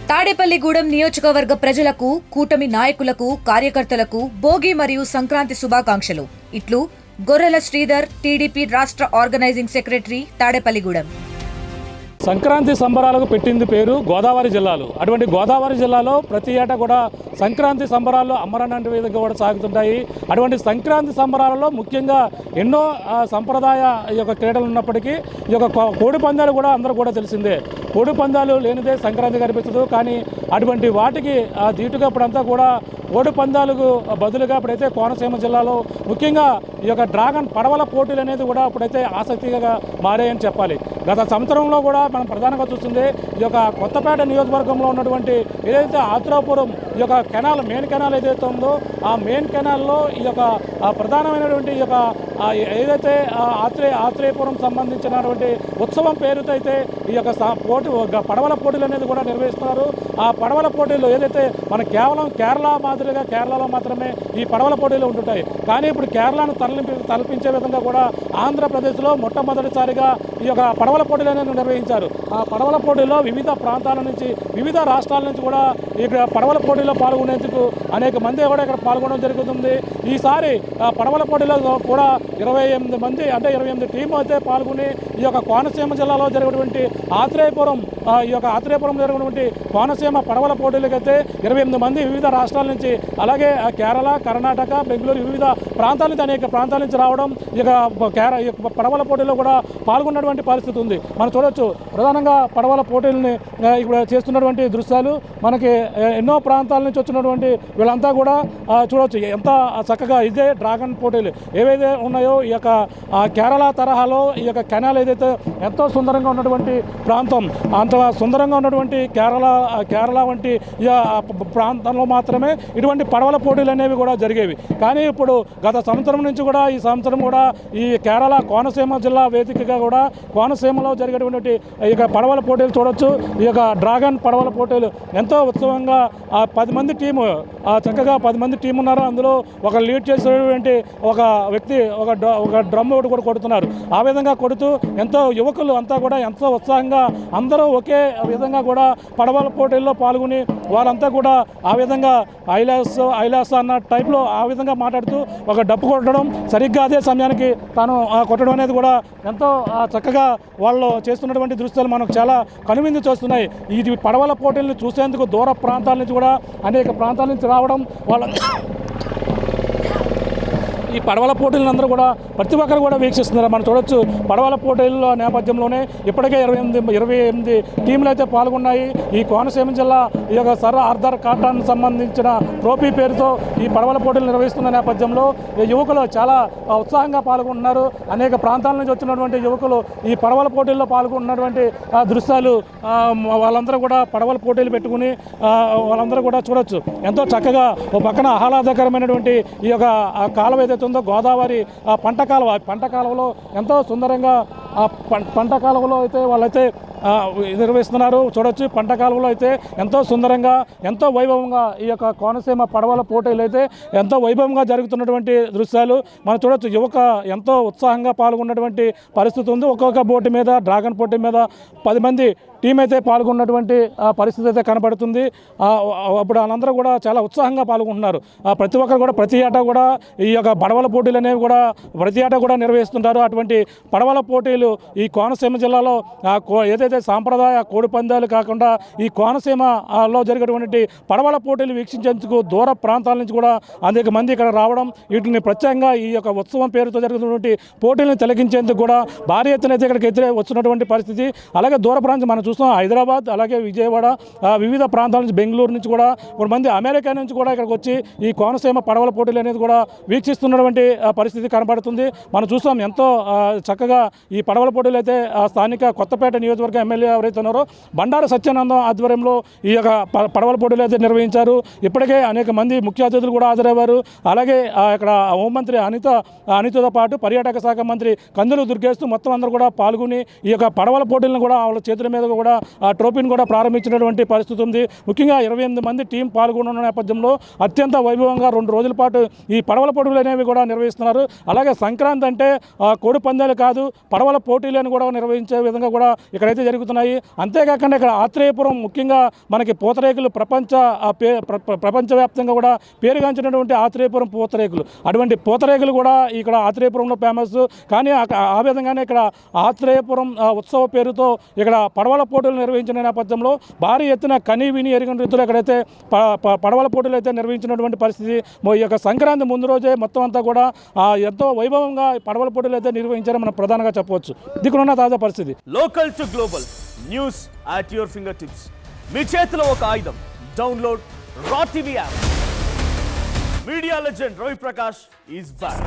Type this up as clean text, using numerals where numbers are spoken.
తాడేపల్లిగూడెం నియోజకవర్గ ప్రజలకు, కూటమి నాయకులకు, కార్యకర్తలకు భోగి మరియు సంక్రాంతి శుభాకాంక్షలు. ఇట్లు గొర్రెల శ్రీధర్, టీడీపీ రాష్ట్ర ఆర్గనైజింగ్ సెక్రటరీ, తాడేపల్లిగూడెం. సంక్రాంతి సంబరాలకు పెట్టింది పేరు గోదావరి జిల్లాలు. అటువంటి గోదావరి జిల్లాలో ప్రతి ఏటా కూడా సంక్రాంతి సంబరాలు అమరనంటి విధంగా కూడా సాగుతుంటాయి. అటువంటి సంక్రాంతి సంబరాలలో ముఖ్యంగా ఎన్నో సంప్రదాయ ఈ యొక్క క్రీడలు ఉన్నప్పటికీ ఈ యొక్క కోడి పందాలు కూడా అందరూ కూడా తెలిసిందే. కోడి పందాలు లేనిదే సంక్రాంతి కనిపించదు. కానీ అటువంటి వాటికి ధీటుగా ఇప్పుడంతా కూడా కోడి పందాలకు బదులుగా ఇప్పుడైతే కోనసీమ జిల్లాలో ముఖ్యంగా ఈ యొక్క డ్రాగన్ పడవల పోటీలు అనేది కూడా ఇప్పుడైతే ఆసక్తిగా మారాయని చెప్పాలి. గత సంవత్సరంలో కూడా మనం ప్రధానంగా చూస్తుంది ఈ యొక్క కొత్తపేట నియోజకవర్గంలో ఉన్నటువంటి ఏదైతే ఆత్రాపురం ఈ యొక్క కెనాల్, మెయిన్ కెనాల్ ఏదైతే ఉందో ఆ మెయిన్ కెనాల్లో ఈ యొక్క ప్రధానమైనటువంటి ఈ యొక్క ఏదైతే ఆత్రేయపురం సంబంధించినటువంటి ఉత్సవం పేరుతో అయితే ఈ యొక్క పడవల పోటీలు అనేది కూడా నిర్వహిస్తున్నారు. ఆ పడవల పోటీలు ఏదైతే మన కేవలం కేరళ మాదిరిగా కేరళలో మాత్రమే ఈ పడవల పోటీలు ఉంటుంటాయి. కానీ ఇప్పుడు కేరళను తలపించే విధంగా కూడా ఆంధ్రప్రదేశ్లో మొట్టమొదటిసారిగా ఈ యొక్క పడవల పోటీలు అనేది నిర్వహించారు. ఆ పడవల పోటీలో వివిధ ప్రాంతాల నుంచి, వివిధ రాష్ట్రాల నుంచి కూడా ఇక్కడ పడవల పోటీలో పాల్గొనేందుకు అనేక మంది కూడా ఇక్కడ పాల్గొనడం జరుగుతుంది. ఈసారి పడవల పోటీలో కూడా 28 మంది, అంటే 28 టీము అయితే పాల్గొని ఈ యొక్క కోనసీమ జిల్లాలో జరిగినటువంటి ఆత్రేయపురం జరిగినటువంటి కోనసీమ పడవల పోటీలకైతే 28 మంది వివిధ రాష్ట్రాల నుంచి, అలాగే కేరళ, కర్ణాటక, బెంగళూరు వివిధ ప్రాంతాల నుంచి, అనేక ప్రాంతాల నుంచి రావడం ఈ యొక్క పడవల పోటీలో కూడా పాల్గొన్నటువంటి పరిస్థితి ఉంది. మనం చూడవచ్చు ప్రధానంగా పడవల పోటీలని ఇప్పుడు చేస్తున్నటువంటి దృశ్యాలు మనకి ఎన్నో ప్రాంతాల నుంచి వచ్చినటువంటి వీళ్ళంతా కూడా చూడవచ్చు. ఎంత చక్కగా ఇదే డ్రాగన్ పోటీలు ఏవైతే ఉన్నాయో ఈ యొక్క కేరళ తరహాలో ఈ యొక్క కెనాల్ ఏదైతే ఎంతో సుందరంగా ఉన్నటువంటి ప్రాంతం, అంత సుందరంగా ఉన్నటువంటి కేరళ వంటి ప్రాంతంలో మాత్రమే ఇటువంటి పడవల పోటీలు అనేవి కూడా జరిగేవి. కానీ ఇప్పుడు గత సంవత్సరం నుంచి కూడా ఈ సంవత్సరం కూడా ఈ కేరళ కోనసీమ జిల్లా వేదికగా కూడా కోనసీమలో జరిగేటువంటి ఈ యొక్క పడవల పోటీలు చూడొచ్చు. ఈ యొక్క డ్రాగన్ పడవల పోటీలు ఎంతో ఉత్సవంగా 10 మంది టీము, చక్కగా 10 మంది టీం ఉన్నారు. అందులో ఒక లీడ్ చేసేటువంటి ఒక వ్యక్తి ఒక డ్రమ్ ఒకటి కూడా కొడుతున్నారు. ఆ విధంగా కొడుతూ ఎంతో యువకులు అంతా కూడా ఎంతో ఉత్సాహంగా అందరూ ఒకే విధంగా కూడా పడవల పోటీల్లో పాల్గొని వాళ్ళంతా కూడా ఆ విధంగా ఐలాస్ అన్న టైప్లో ఆ విధంగా మాట్లాడుతూ ఒక డప్పు కొట్టడం, సరిగ్గా అదే సమయానికి తాను కొట్టడం అనేది కూడా ఎంతో చక్కగా వాళ్ళు చేస్తున్నటువంటి దృశ్యాలు మనకు చాలా కనువిందు చేస్తున్నాయి. ఇది పడవల పోటీలను చూసేందుకు దూర ప్రాంతాల నుంచి కూడా, అనేక ప్రాంతాల నుంచి రావడం వాళ్ళ ఈ పడవల పోటీలను అందరూ కూడా ప్రతి ఒక్కరు కూడా వీక్షిస్తున్నారు. మనం చూడొచ్చు పడవల పోటీల నేపథ్యంలోనే ఇప్పటికే 28 టీంలు అయితే పాల్గొన్నాయి. ఈ కోనసీమ జిల్లా ఈ యొక్క సర్ ఆర్థర్ కాటన్ సంబంధించిన ట్రోఫీ పేరుతో ఈ పడవల పోటీలు నిర్వహిస్తున్న నేపథ్యంలో యువకులు చాలా ఉత్సాహంగా పాల్గొంటున్నారు. అనేక ప్రాంతాల నుంచి వచ్చినటువంటి యువకులు ఈ పడవల పోటీల్లో పాల్గొన్నటువంటి దృశ్యాలు వాళ్ళందరూ కూడా పడవల పోటీలు పెట్టుకుని వాళ్ళందరూ కూడా చూడొచ్చు. ఎంతో చక్కగా ఓ పక్కన ఆహ్లాదకరమైనటువంటి ఈ యొక్క కాలువ ఏదైతే ఉందో గోదావరి పంట కాలువలో ఎంతో సుందరంగా పంట కాలువలో అయితే వాళ్ళైతే నిర్వహిస్తున్నారు. చూడొచ్చు పంట కాలువలో అయితే ఎంతో సుందరంగా, ఎంతో వైభవంగా ఈ యొక్క కోనసీమ పడవల పోటీలు అయితే ఎంతో వైభవంగా జరుగుతున్నటువంటి దృశ్యాలు మనం చూడొచ్చు. యువక ఎంతో ఉత్సాహంగా పాల్గొన్నటువంటి పరిస్థితి ఉంది. ఒక్కొక్క బోటు మీద, డ్రాగన్ పోటీ మీద 10 మంది టీం అయితే పాల్గొన్నటువంటి పరిస్థితి అయితే కనబడుతుంది. అప్పుడు వాళ్ళందరూ కూడా చాలా ఉత్సాహంగా పాల్గొంటున్నారు. ప్రతి ఒక్కరు కూడా ప్రతి ఏటా కూడా ఈ యొక్క పడవల పోటీలు అనేవి కూడా ప్రతి ఏటా కూడా నిర్వహిస్తుంటారు. అటువంటి పడవల పోటీలు ఈ కోనసీమ జిల్లాలో ఏదైతే సాంప్రదాయ కోడి పందాలు కాకుండా ఈ కోనసీమలో జరిగేటువంటి పడవల పోటీలు వీక్షించేందుకు దూర ప్రాంతాల నుంచి కూడా అనేక మంది ఇక్కడ రావడం, వీటిని ప్రత్యేకంగా ఈ యొక్క ఉత్సవం పేరుతో జరుగుతున్నటువంటి పోటీలను తిలకించేందుకు కూడా భారీ ఎత్తున అయితే ఇక్కడికి వచ్చినటువంటి పరిస్థితి. అలాగే దూర ప్రాంతం మనం చూస్తాం హైదరాబాద్, అలాగే విజయవాడ, వివిధ ప్రాంతాల నుంచి, బెంగళూరు నుంచి కూడా కొంతమంది అమెరికా నుంచి కూడా ఇక్కడికి వచ్చి ఈ కోనసీమ పడవల పోటీలు అనేది కూడా వీక్షిస్తున్నటువంటి పరిస్థితి కనబడుతుంది. మనం చూస్తాం ఎంతో చక్కగా ఈ పడవల పోటీలు అయితే స్థానిక కొత్తపేట నియోజకవర్గ ఎమ్మెల్యే ఎవరైతే ఉన్నారో బండారు సత్యానందం ఆధ్వర్యంలో ఈ యొక్క పడవల పోటీలు అయితే నిర్వహించారు. ఇప్పటికే అనేక మంది ముఖ్య అతిథులు కూడా హాజరయ్యారు. అలాగే ఇక్కడ హోంమంత్రి అనితతో పాటు పర్యాటక శాఖ మంత్రి కందులు దుర్గేస్తూ మొత్తం అందరూ కూడా పాల్గొని ఈ యొక్క పడవల పోటీలను కూడా వాళ్ళ చేతుల మీద కూడా ఆ ట్రోఫీని కూడా ప్రారంభించినటువంటి పరిస్థితి ఉంది. ముఖ్యంగా 28 మంది టీం పాల్గొన్న నేపథ్యంలో అత్యంత వైభవంగా 2 రోజుల పాటు ఈ పడవల పోటీలు అనేవి కూడా నిర్వహిస్తున్నారు. అలాగే సంక్రాంతి అంటే కోడి పందాలు కాదు, పడవల పోటీలను కూడా నిర్వహించే విధంగా కూడా ఇక్కడైతే జరుగుతున్నాయి. అంతేకాకుండా ఇక్కడ ఆత్రేయపురం ముఖ్యంగా మనకి పూతరేకులు ప్రపంచవ్యాప్తంగా కూడా పేరుగాంచినటువంటి ఆత్రేయపురం పూతరేకులు, అటువంటి పూతరేకులు కూడా ఇక్కడ ఆత్రేయపురంలో ఫేమస్. కానీ ఆ విధంగానే ఇక్కడ ఆత్రేయపురం ఉత్సవ పేరుతో ఇక్కడ పడవల పోటీలు నిర్వహించిన నేపథ్యంలో భారీ ఎత్తున కనీ విని ఎరిగిన రీతిలో ఇక్కడైతే పడవల పోటీలు అయితే నిర్వహించినటువంటి పరిస్థితి. ఈ యొక్క సంక్రాంతి ముందు రోజే మొత్తం అంతా కూడా ఎంతో వైభవంగా పడవల పోటీలు అయితే నిర్వహించారని మనం ప్రధానంగా చెప్పవచ్చు. దిక్కునున్న తాజా పరిస్థితి. Local to global news at your finger tips. మీ చేతిలో ఒక ఆయుధం. Download Raa TV app. Media legend Ravi Prakash is back.